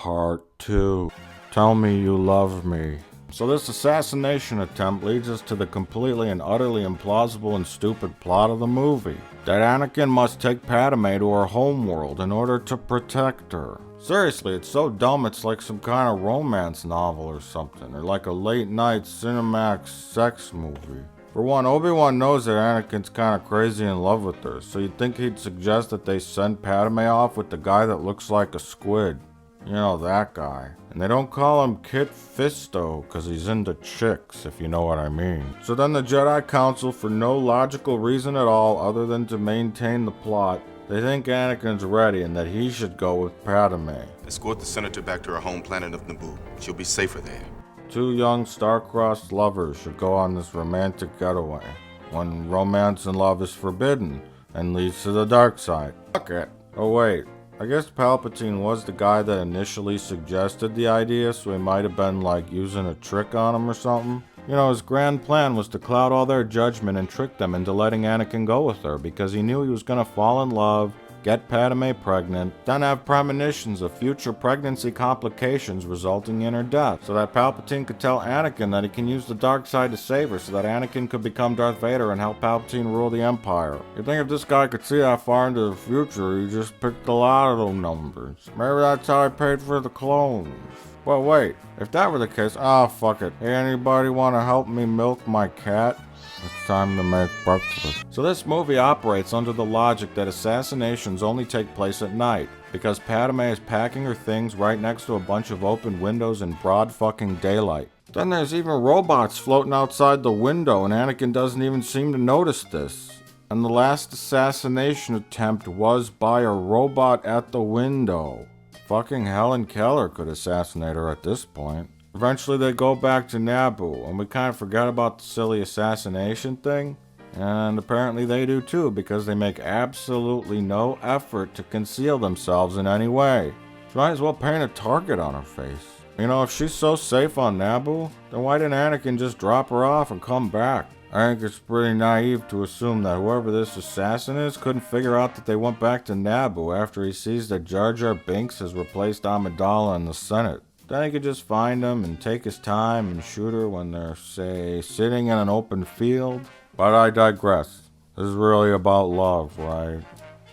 Part 2. Tell me you love me. So this assassination attempt leads us to the completely and utterly implausible and stupid plot of the movie. That Anakin must take Padme to her homeworld in order to protect her. Seriously, it's so dumb it's like some kind of romance novel or something, or like a late night Cinemax sex movie. For one, Obi-Wan knows that Anakin's kinda crazy in love with her, so you'd think he'd suggest that they send Padme off with the guy that looks like a squid. You know, that guy. And they don't call him Kit Fisto, cause he's into chicks, if you know what I mean. So then the Jedi Council, for no logical reason at all other than to maintain the plot, they think Anakin's ready and that he should go with Padme. Escort the senator back to her home planet of Naboo. She'll be safer there. Two young star-crossed lovers should go on this romantic getaway, when romance and love is forbidden and leads to the dark side. Fuck it. Oh wait, I guess Palpatine was the guy that initially suggested the idea, so he might have been like using a trick on him or something. You know, his grand plan was to cloud all their judgment and trick them into letting Anakin go with her, because he knew he was gonna fall in love, get Padme pregnant, then have premonitions of future pregnancy complications resulting in her death, so that Palpatine could tell Anakin that he can use the dark side to save her, so that Anakin could become Darth Vader and help Palpatine rule the Empire. You'd think if this guy could see that far into the future, he just picked a lot of those numbers. Maybe that's how he paid for the clones. But wait, if that were the case, fuck it. Hey, anybody want to help me milk my cat? It's time to make breakfast. So this movie operates under the logic that assassinations only take place at night, because Padme is packing her things right next to a bunch of open windows in broad fucking daylight. Then there's even robots floating outside the window, and Anakin doesn't even seem to notice this. And the last assassination attempt was by a robot at the window. Fucking Helen Keller could assassinate her at this point. Eventually they go back to Naboo, and we kind of forget about the silly assassination thing. And apparently they do too, because they make absolutely no effort to conceal themselves in any way. She might as well paint a target on her face. You know, if she's so safe on Naboo, then why didn't Anakin just drop her off and come back? I think it's pretty naive to assume that whoever this assassin is couldn't figure out that they went back to Naboo after he sees that Jar Jar Binks has replaced Amidala in the Senate. Then he could just find them and take his time and shoot her when they're, say, sitting in an open field. But I digress. This is really about love, right?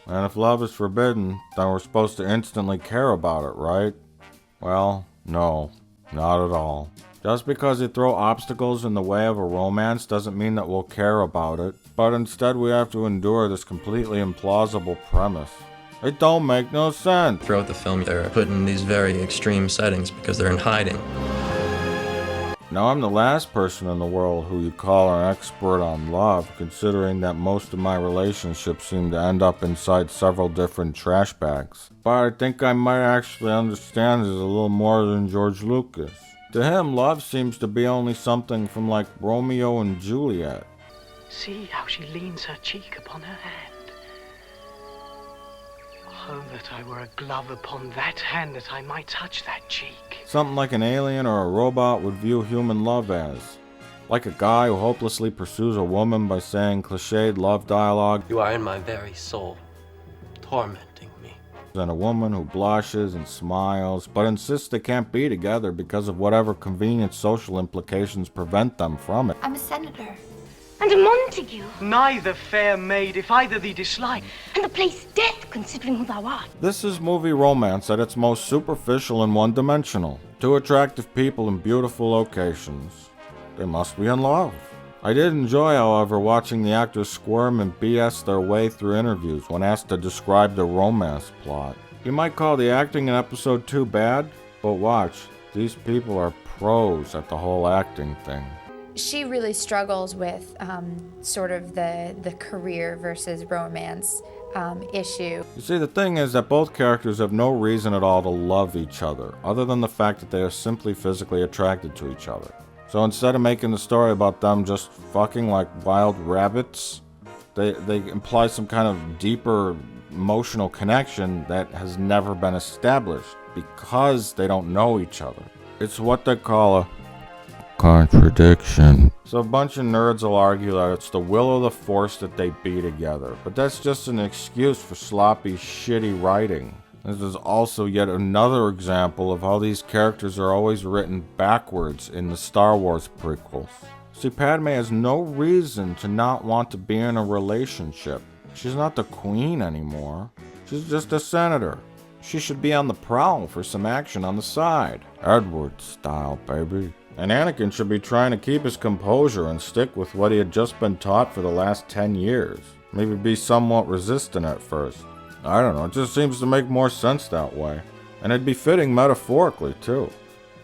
And if love is forbidden, then we're supposed to instantly care about it, right? Well, no, not at all. Just because you throw obstacles in the way of a romance doesn't mean that we'll care about it, but instead we have to endure this completely implausible premise. It don't make no sense. Throughout the film, they're put in these very extreme settings because they're in hiding. Now, I'm the last person in the world who you call an expert on love, considering that most of my relationships seem to end up inside several different trash bags. But I think I might actually understand it a little more than George Lucas. To him, love seems to be only something from like Romeo and Juliet. See how she leans her cheek upon her hand. Oh, that I were a glove upon that hand, that I might touch that cheek. Something like an alien or a robot would view human love as. Like a guy who hopelessly pursues a woman by saying cliched love dialogue. You are in my very soul, tormenting me. And a woman who blushes and smiles, but insists they can't be together because of whatever convenient social implications prevent them from it. I'm a senator. And a Montague. Neither fair maid, if either thee dislike. And the place death, considering who thou art. This is movie romance at its most superficial and one-dimensional. Two attractive people in beautiful locations. They must be in love. I did enjoy, however, watching the actors squirm and BS their way through interviews when asked to describe the romance plot. You might call the acting in episode 2 bad, but watch, these people are pros at the whole acting thing. She really struggles with sort of the career versus romance issue. You see, the thing is that both characters have no reason at all to love each other, other than the fact that they are simply physically attracted to each other. So instead of making the story about them just fucking like wild rabbits, they imply some kind of deeper emotional connection that has never been established because they don't know each other. It's what they call a contradiction. So a bunch of nerds will argue that it's the will of the Force that they be together, but that's just an excuse for sloppy, shitty writing. This is also yet another example of how these characters are always written backwards in the Star Wars prequels. See, Padme has no reason to not want to be in a relationship. She's not the queen anymore. She's just a senator. She should be on the prowl for some action on the side. Edward style, baby. And Anakin should be trying to keep his composure and stick with what he had just been taught for the last 10 years. Maybe be somewhat resistant at first. I don't know, it just seems to make more sense that way. And it'd be fitting metaphorically, too.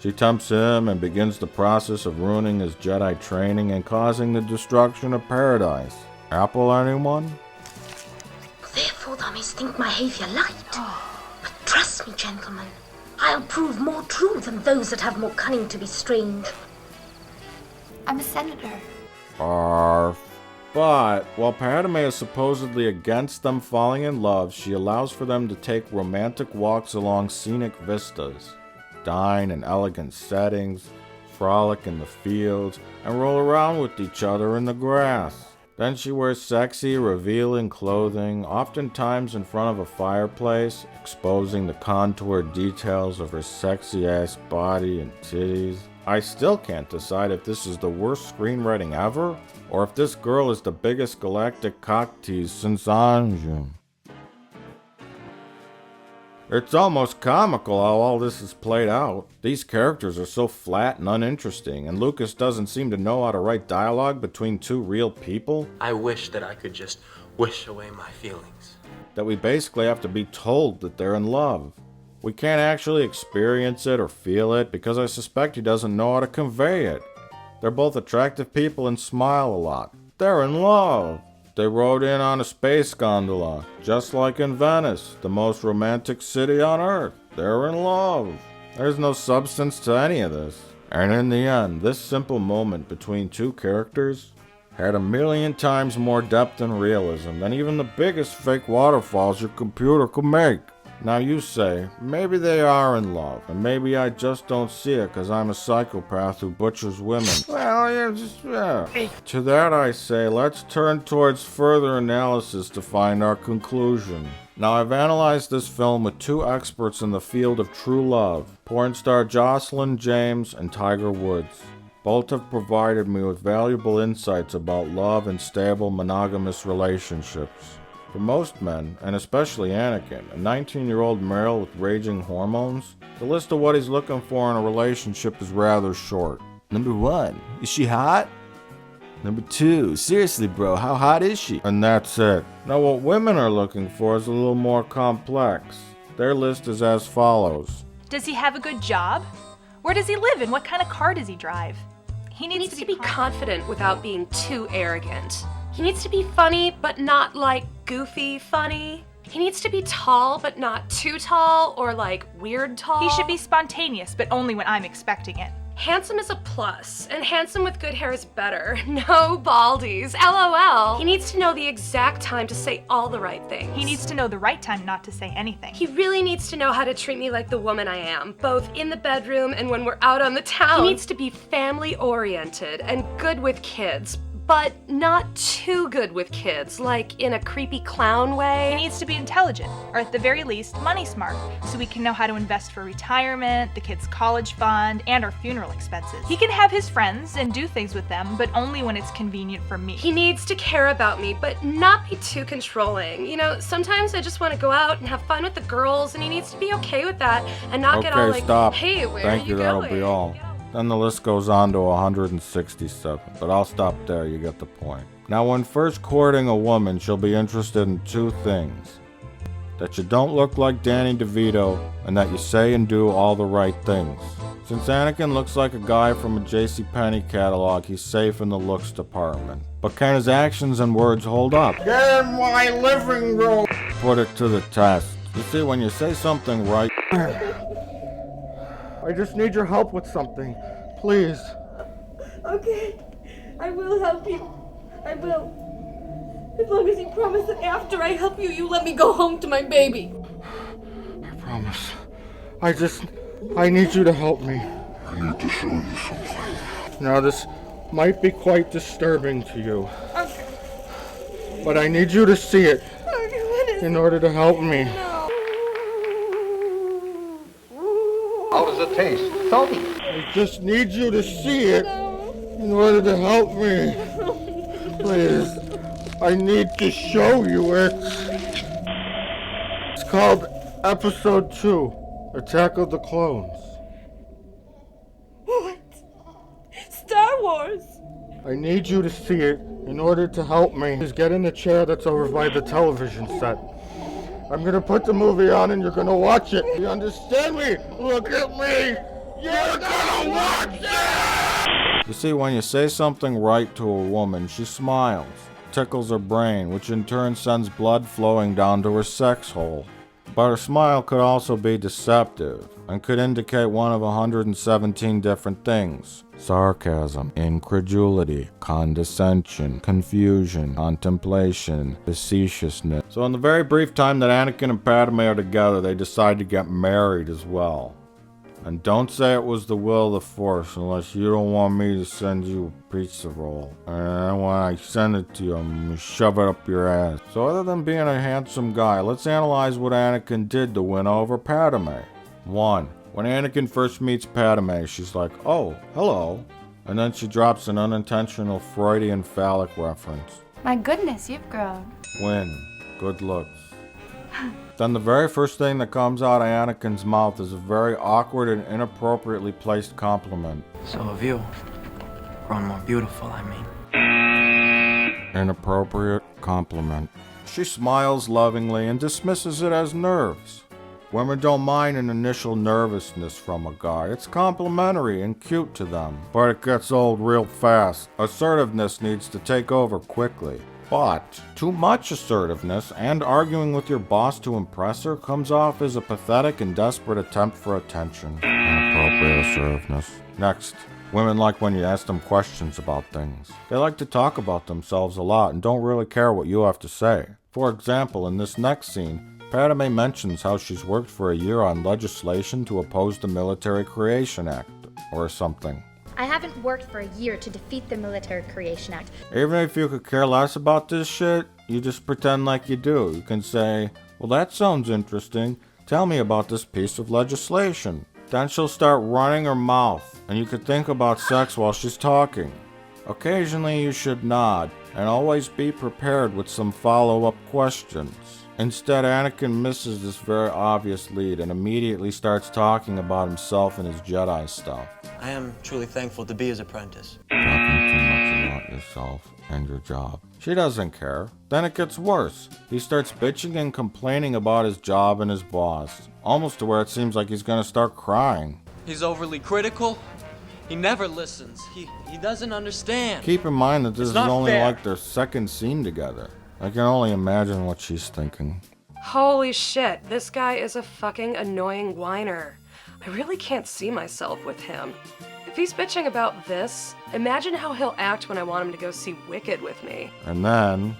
She tempts him and begins the process of ruining his Jedi training and causing the destruction of paradise. Apple, anyone? Therefore thou mayst think my behavior light. But trust me, gentlemen, I'll prove more true than those that have more cunning to be strange. I'm a senator. Arf. But, while Padme is supposedly against them falling in love, she allows for them to take romantic walks along scenic vistas, dine in elegant settings, frolic in the fields, and roll around with each other in the grass. Then she wears sexy, revealing clothing, oftentimes in front of a fireplace, exposing the contoured details of her sexy-ass body and titties. I still can't decide if this is the worst screenwriting ever, or if this girl is the biggest galactic cock tease since Anjum. It's almost comical how all this is played out. These characters are so flat and uninteresting, and Lucas doesn't seem to know how to write dialogue between two real people, I wish that I could just wish away my feelings. that we basically have to be told that they're in love. We can't actually experience it or feel it because I suspect he doesn't know how to convey it. They're both attractive people and smile a lot. They're in love. They rode in on a space gondola, just like in Venice, the most romantic city on Earth. They're in love. There's no substance to any of this. And in the end, this simple moment between two characters had 1,000,000 times more depth and realism than even the biggest fake waterfalls your computer could make. Now you say, maybe they are in love, and maybe I just don't see it because I'm a psychopath who butchers women. Well, yeah. To that I say, let's turn towards further analysis to find our conclusion. Now I've analyzed this film with two experts in the field of true love, porn star Jocelyn James and Tiger Woods. Both have provided me with valuable insights about love and stable monogamous relationships. For most men, and especially Anakin, a 19-year-old male with raging hormones, the list of what he's looking for in a relationship is rather short. Number 1, is she hot? Number 2, seriously bro, how hot is she? And that's it. Now what women are looking for is a little more complex. Their list is as follows. Does he have a good job? Where does he live and what kind of car does he drive? He needs to be confident without being too arrogant. He needs to be funny, but not like goofy funny. He needs to be tall, but not too tall or like weird tall. He should be spontaneous, but only when I'm expecting it. Handsome is a plus, and handsome with good hair is better. No baldies, LOL. He needs to know the exact time to say all the right things. He needs to know the right time not to say anything. He really needs to know how to treat me like the woman I am, both in the bedroom and when we're out on the town. He needs to be family-oriented and good with kids, but not too good with kids, like in a creepy clown way. He needs to be intelligent, or at the very least, money smart, so we can know how to invest for retirement, the kids' college fund, and our funeral expenses. He can have his friends and do things with them, but only when it's convenient for me. He needs to care about me, but not be too controlling. You know, sometimes I just want to go out and have fun with the girls, and he needs to be okay with that, and not get all like, stop. Hey, where Thank are you that'll going? be all. Then the list goes on to 167, but I'll stop there, you get the point. Now when first courting a woman, she'll be interested in two things. That you don't look like Danny DeVito, and that you say and do all the right things. Since Anakin looks like a guy from a JCPenney catalog, he's safe in the looks department. But can his actions and words hold up? Get in my living room! Put it to the test. You see, when you say something right... I just need your help with something. Please. Okay. I will help you. I will. As long as you promise that after I help you, you let me go home to my baby. I promise. I need you to help me. I need to show you something. Now this might be quite disturbing to you. Okay. But I need you to see it Okay, what is in order to help me. No. does it taste? Salty. I just need you to see it in order to help me. Please. I need to show you it. It's called Episode 2, Attack of the Clones. What? Star Wars! I need you to see it in order to help me. Just get in the chair that's over by the television set. I'm gonna put the movie on and you're gonna watch it. You understand me? Look at me! You're gonna watch it! You see, when you say something right to a woman, she smiles, tickles her brain, which in turn sends blood flowing down to her sex hole. But her smile could also be deceptive and could indicate one of 117 different things. Sarcasm, incredulity, condescension, confusion, contemplation, facetiousness. So in the very brief time that Anakin and Padme are together, they decide to get married as well. And don't say it was the will of the Force unless you don't want me to send you a pizza roll. And when I send it to you, I'm gonna shove it up your ass. So other than being a handsome guy, let's analyze what Anakin did to win over Padme. 1. When Anakin first meets Padme, she's like, oh, hello. And then she drops an unintentional Freudian phallic reference. My goodness, you've grown. Win. Good looks. Then the very first thing that comes out of Anakin's mouth is a very awkward and inappropriately placed compliment. So have you. Grown more beautiful, I mean. Inappropriate compliment. She smiles lovingly and dismisses it as nerves. Women don't mind an initial nervousness from a guy. It's complimentary and cute to them. But it gets old real fast. Assertiveness needs to take over quickly. But too much assertiveness and arguing with your boss to impress her comes off as a pathetic and desperate attempt for attention. Inappropriate assertiveness. Next, women like when you ask them questions about things. They like to talk about themselves a lot and don't really care what you have to say. For example, in this next scene, Padme mentions how she's worked for a year on legislation to oppose the Military Creation Act, or something. I haven't worked for a year to defeat the Military Creation Act. Even if you could care less about this shit, you just pretend like you do. You can say, well, that sounds interesting. Tell me about this piece of legislation. Then she'll start running her mouth, and you could think about sex while she's talking. Occasionally you should nod, and always be prepared with some follow-up questions. Instead, Anakin misses this very obvious lead and immediately starts talking about himself and his Jedi stuff. I am truly thankful to be his apprentice. Talking too much about yourself and your job. She doesn't care. Then it gets worse. He starts bitching and complaining about his job and his boss, almost to where it seems like he's gonna start crying. He's overly critical. He never listens. He doesn't understand. Keep in mind that this is only fair. like their second scene together. I can only imagine what she's thinking. Holy shit, this guy is a fucking annoying whiner. I really can't see myself with him. If he's bitching about this, imagine how he'll act when I want him to go see Wicked with me. And then...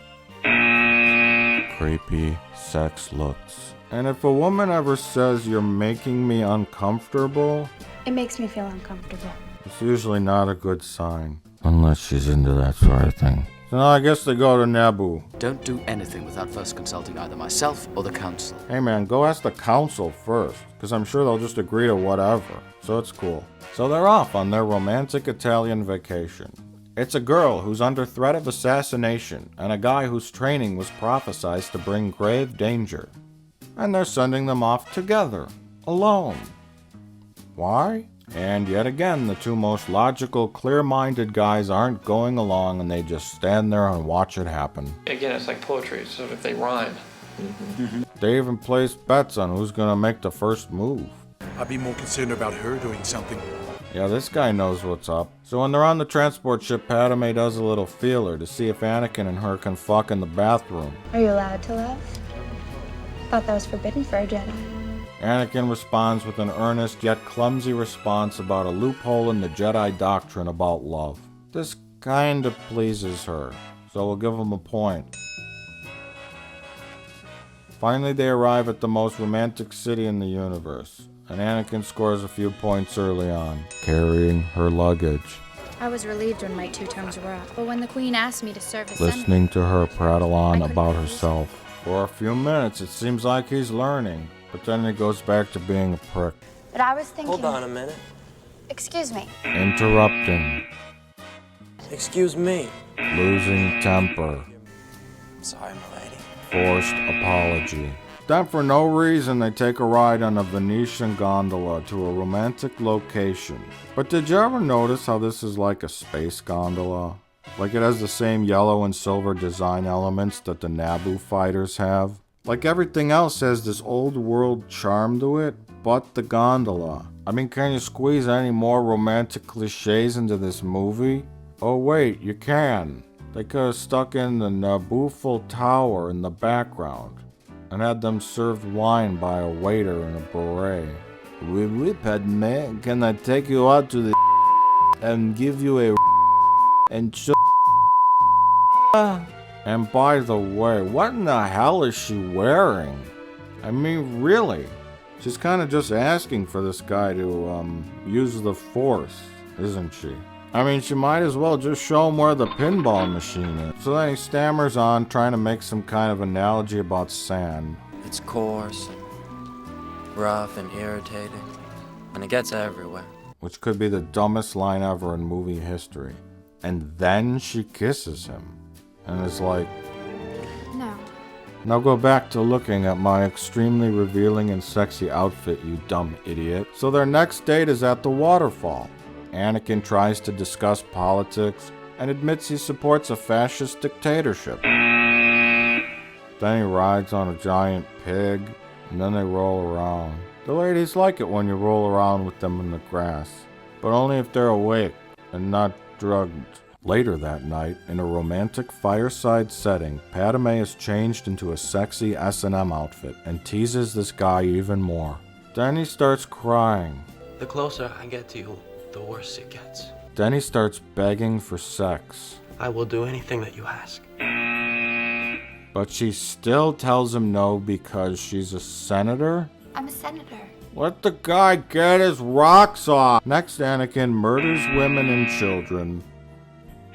creepy sex looks. And if a woman ever says you're making me uncomfortable, It makes me feel uncomfortable. it's usually not a good sign. Unless she's into that sort of thing. So now I guess they go to Naboo. Don't do anything without first consulting either myself or the council. Hey man, go ask the council first, because I'm sure they'll just agree to whatever. So it's cool. So they're off on their romantic Italian vacation. It's a girl who's under threat of assassination, and a guy whose training was prophesied to bring grave danger. And they're sending them off together, alone. Why? And yet again, the two most logical, clear-minded guys aren't going along and they just stand there and watch it happen. Again, it's like poetry, so if they rhyme. They even placed bets on who's gonna make the first move. I'd be more concerned about her doing something. Yeah, this guy knows what's up. So when they're on the transport ship, Padme does a little feeler to see if Anakin and her can fuck in the bathroom. Are you allowed to love? Thought that was forbidden for a Jedi. Anakin responds with an earnest yet clumsy response about a loophole in the Jedi doctrine about love. This kinda pleases her, so we'll give him a point. Finally, they arrive at the most romantic city in the universe, and Anakin scores a few points early on, carrying her luggage. I was relieved when my 2 terms were up, but when the Queen asked me to serve as Listening to her prattle on about herself. For a few minutes, it seems like he's learning, but then he goes back to being a prick. But I was thinking... Hold on a minute. Excuse me. Interrupting. Excuse me. Losing temper. Sorry, milady. Forced apology. Then for no reason they take a ride on a Venetian gondola to a romantic location. But did you ever notice how this is like a space gondola? Like it has the same yellow and silver design elements that the Naboo fighters have? Like everything else has this old world charm to it, but the gondola. I mean, can you squeeze any more romantic cliches into this movie? Oh wait, you can. They could have stuck in the Naboo Tower in the background and had them served wine by a waiter in a beret. Oui, Padme, can I take you out to the and give you a and and by the way, what in the hell is she wearing? I mean, really? She's kind of just asking for this guy to use the Force, isn't she? I mean, she might as well just show him where the pinball machine is. So then he stammers on, trying to make some kind of analogy about sand. It's coarse, and rough, and irritating, and it gets everywhere. Which could be the dumbest line ever in movie history. And then she kisses him. And it's like... No. Now go back to looking at my extremely revealing and sexy outfit, you dumb idiot. So their next date is at the waterfall. Anakin tries to discuss politics and admits he supports a fascist dictatorship. Then he rides on a giant pig, and then they roll around. The ladies like it when you roll around with them in the grass, but only if they're awake and not drugged. Later that night, in a romantic fireside setting, Padme is changed into a sexy S&M outfit and teases this guy even more. Then he starts crying. The closer I get to you, the worse it gets. Then he starts begging for sex. I will do anything that you ask. But she still tells him no because she's a senator? I'm a senator. Let the guy get his rocks off! Next, Anakin murders women and children,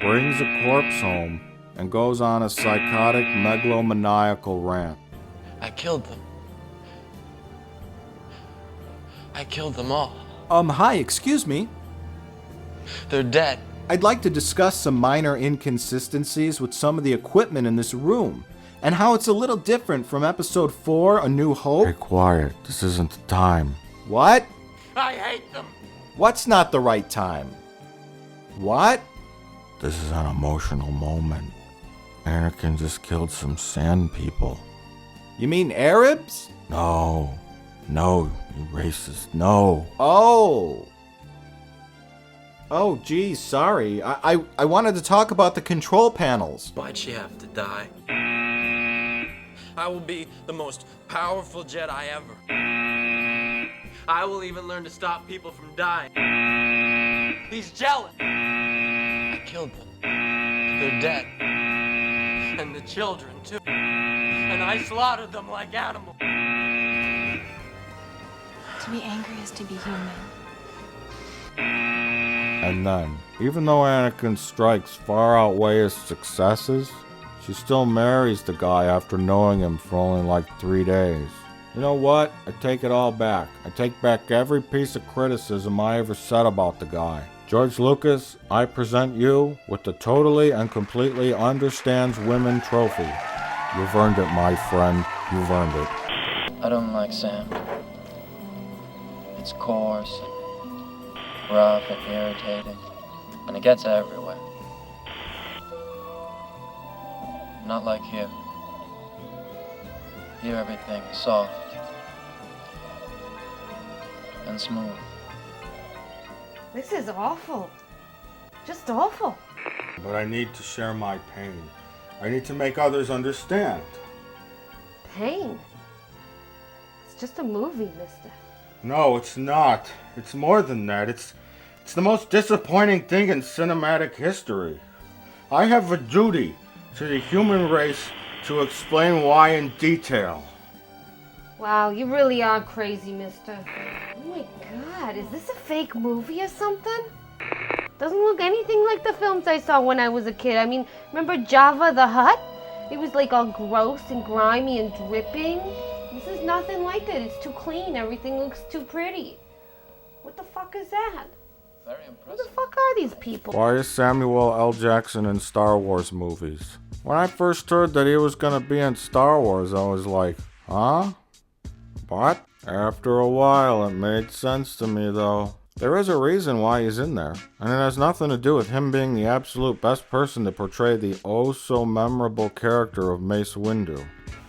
brings a corpse home, and goes on a psychotic megalomaniacal rant. I killed them. I killed them all. Hi, excuse me. They're dead. I'd like to discuss some minor inconsistencies with some of the equipment in this room, and how it's a little different from Episode 4, A New Hope. Be quiet. This isn't the time. What? I hate them. What's not the right time? What? This is an emotional moment. Anakin just killed some sand people. You mean Arabs? No, you racist, no. Oh, geez, sorry. I wanted to talk about the control panels. Why'd she have to die? I will be the most powerful Jedi ever. I will even learn to stop people from dying. He's jealous. I killed them. They're dead. And the children, too. And I slaughtered them like animals. To be angry is to be human. And then, even though Anakin's strikes far outweigh his successes, she still marries the guy after knowing him for only like 3 days. You know what? I take it all back. I take back every piece of criticism I ever said about the guy. George Lucas, I present you with the Totally and Completely Understands Women trophy. You've earned it, my friend. You've earned it. I don't like sand. It's coarse, rough, and irritating, and it gets everywhere. Not like here. Here everything is soft and smooth. This is awful. Just awful. But I need to share my pain. I need to make others understand. Pain? It's just a movie, mister. No, it's not. It's more than that. It's the most disappointing thing in cinematic history. I have a duty to the human race to explain why in detail. Wow, you really are crazy, mister. Oh my god, is this a fake movie or something? Doesn't look anything like the films I saw when I was a kid. I mean, remember Jabba the Hutt? It was like all gross and grimy and dripping. This is nothing like that. It's too clean. Everything looks too pretty. What the fuck is that? Very Who impressive. the fuck are these people? Why is Samuel L. Jackson in Star Wars movies? When I first heard that he was gonna be in Star Wars, I was like, huh? What? After a while, it made sense to me, though. There is a reason why he's in there, and it has nothing to do with him being the absolute best person to portray the oh-so-memorable character of Mace Windu.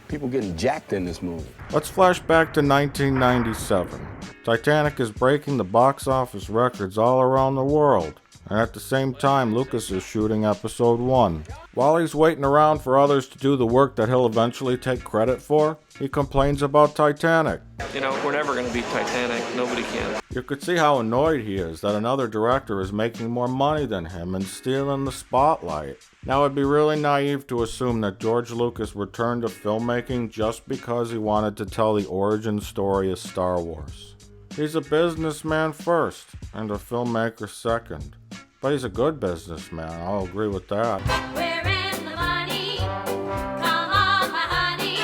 People getting jacked in this movie. Let's flash back to 1997. Titanic is breaking the box office records all around the world, and at the same time, Lucas is shooting Episode 1. While he's waiting around for others to do the work that he'll eventually take credit for, he complains about Titanic. You know, we're never gonna beat Titanic. Nobody can. You could see how annoyed he is that another director is making more money than him and stealing the spotlight. Now, it'd be really naive to assume that George Lucas returned to filmmaking just because he wanted to tell the origin story of Star Wars. He's a businessman first, and a filmmaker second. But he's a good businessman, I'll agree with that. Where is the money? Come on, my honey.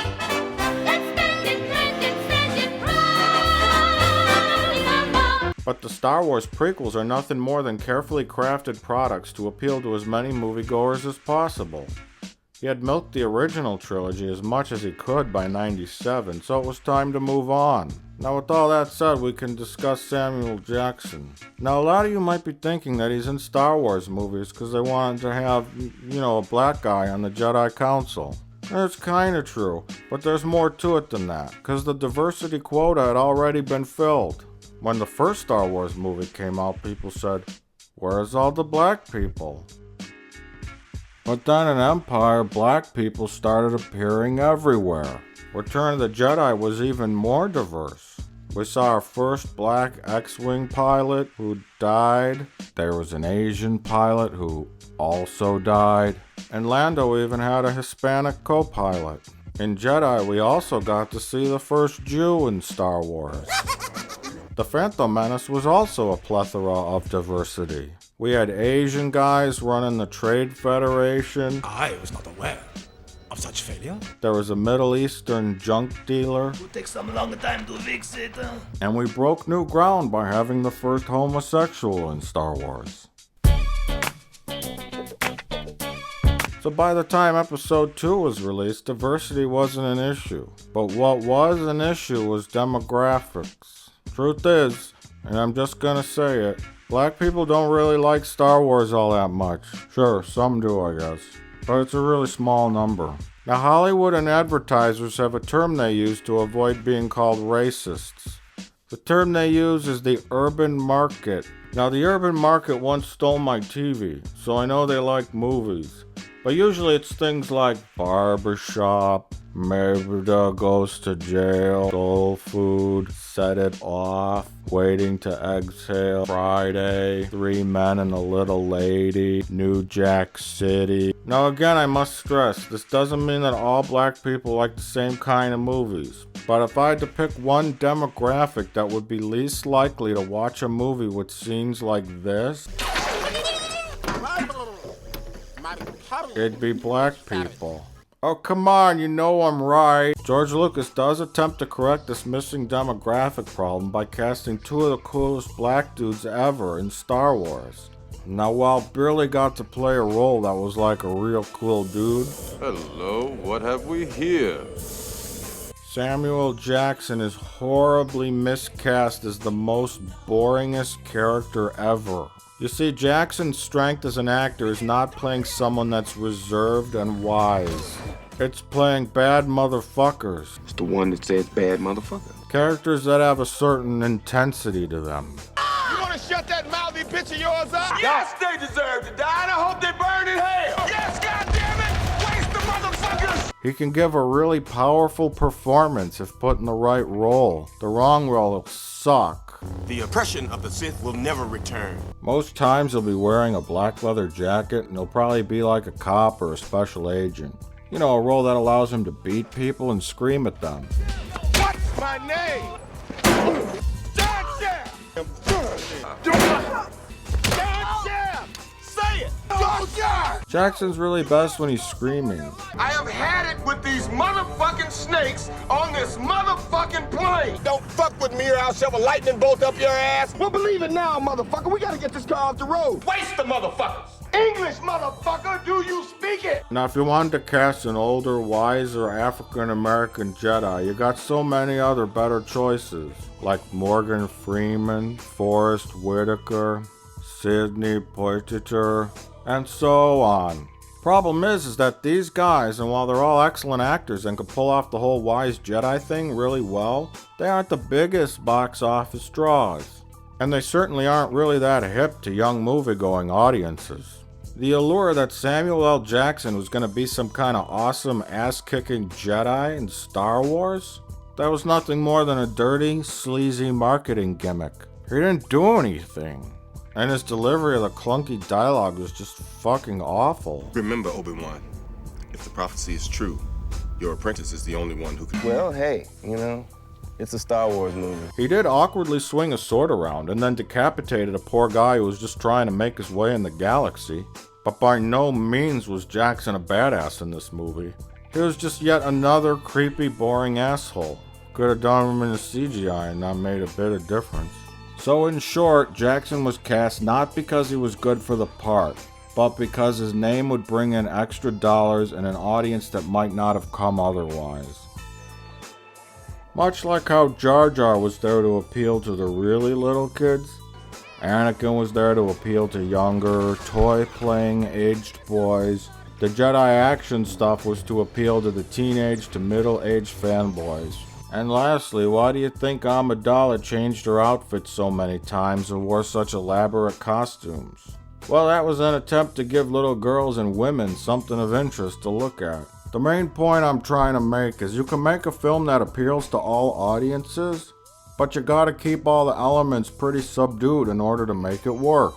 Let's spend it, right. But the Star Wars prequels are nothing more than carefully crafted products to appeal to as many moviegoers as possible. He had milked the original trilogy as much as he could by '97, so it was time to move on. Now, with all that said, we can discuss Samuel Jackson. Now, a lot of you might be thinking that he's in Star Wars movies because they wanted to have, a black guy on the Jedi Council. That's kind of true, but there's more to it than that, because the diversity quota had already been filled. When the first Star Wars movie came out, people said, "Where's all the black people?" But then in Empire, black people started appearing everywhere. Return of the Jedi was even more diverse. We saw our first black X-Wing pilot who died. There was an Asian pilot who also died. And Lando even had a Hispanic co-pilot. In Jedi, we also got to see the first Jew in Star Wars. The Phantom Menace was also a plethora of diversity. We had Asian guys running the Trade Federation. I was not aware of such failure. There was a Middle Eastern junk dealer. It takes some long time to fix it. And we broke new ground by having the first homosexual in Star Wars. So by the time Episode 2 was released, diversity wasn't an issue. But what was an issue was demographics. Truth is, and I'm just gonna say it, black people don't really like Star Wars all that much. Sure, some do, I guess. But it's a really small number. Now, Hollywood and advertisers have a term they use to avoid being called racists. The term they use is the urban market. Now, the urban market once stole my TV, so I know they like movies. But usually it's things like barbershop, Merida goes to jail, soul food, set it off, waiting to exhale, Friday, 3 Men and a Little Lady, New Jack City. Now again, I must stress, this doesn't mean that all black people like the same kind of movies. But if I had to pick one demographic that would be least likely to watch a movie with scenes like this, it'd be black people. Oh, come on, you know I'm right. George Lucas does attempt to correct this missing demographic problem by casting 2 of the coolest black dudes ever in Star Wars. Now, while Burley got to play a role that was like a real cool dude, hello, what have we here? Samuel Jackson is horribly miscast as the most boringest character ever. You see, Jackson's strength as an actor is not playing someone that's reserved and wise. It's playing bad motherfuckers. It's the one that says bad motherfucker. Characters that have a certain intensity to them. You wanna shut that mouthy bitch of yours up? Yes, they deserve to die, and I hope they burn in hell. Yes, goddammit! Waste the motherfuckers! He can give a really powerful performance if put in the right role. The wrong role will suck. The oppression of the Sith will never return. Most times he'll be wearing a black leather jacket and he'll probably be like a cop or a special agent. You know, a role that allows him to beat people and scream at them. What's my name? John Sheriff! John Sheriff! Say it! soldier! Jackson's really best when he's screaming. I have had it with these motherfucking snakes on this motherfucking plane. Don't fuck with me or I'll shove a lightning bolt up your ass. Well, believe it now, motherfucker. We gotta get this car off the road. Waste the motherfuckers. English, motherfucker, do you speak it? Now, if you wanted to cast an older, wiser African-American Jedi, you got so many other better choices, like Morgan Freeman, Forrest Whitaker, Sidney Poitier, and so on. Problem is that these guys, and while they're all excellent actors and can pull off the whole wise Jedi thing really well, they aren't the biggest box office draws. And they certainly aren't really that hip to young movie-going audiences. The allure that Samuel L. Jackson was going to be some kind of awesome ass-kicking Jedi in Star Wars? That was nothing more than a dirty, sleazy marketing gimmick. He didn't do anything. And his delivery of the clunky dialogue was just fucking awful. Remember, Obi-Wan, if the prophecy is true, your apprentice is the only one who can... Well, hey, you know, it's a Star Wars movie. He did awkwardly swing a sword around and then decapitated a poor guy who was just trying to make his way in the galaxy. But by no means was Jackson a badass in this movie. He was just yet another creepy, boring asshole. Could have done him in the CGI and not made a bit of difference. So in short, Jackson was cast not because he was good for the part, but because his name would bring in extra dollars and an audience that might not have come otherwise. Much like how Jar Jar was there to appeal to the really little kids, Anakin was there to appeal to younger, toy-playing, aged boys. The Jedi action stuff was to appeal to the teenage to middle-aged fanboys. And lastly, why do you think Amidala changed her outfit so many times and wore such elaborate costumes? Well, that was an attempt to give little girls and women something of interest to look at. The main point I'm trying to make is you can make a film that appeals to all audiences, but you gotta keep all the elements pretty subdued in order to make it work.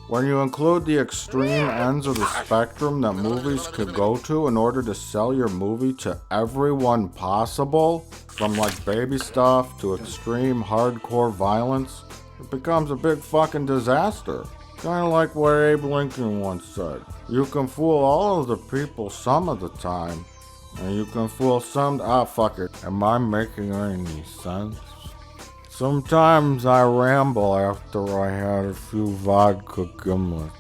When you include the extreme ends of the spectrum that movies could go to in order to sell your movie to everyone possible, from like baby stuff to extreme hardcore violence, it becomes a big fucking disaster. Kinda like what Abe Lincoln once said. You can fool all of the people some of the time, and you can fool some... fuck it. Am I making any sense? Sometimes I ramble after I had a few vodka gimlets.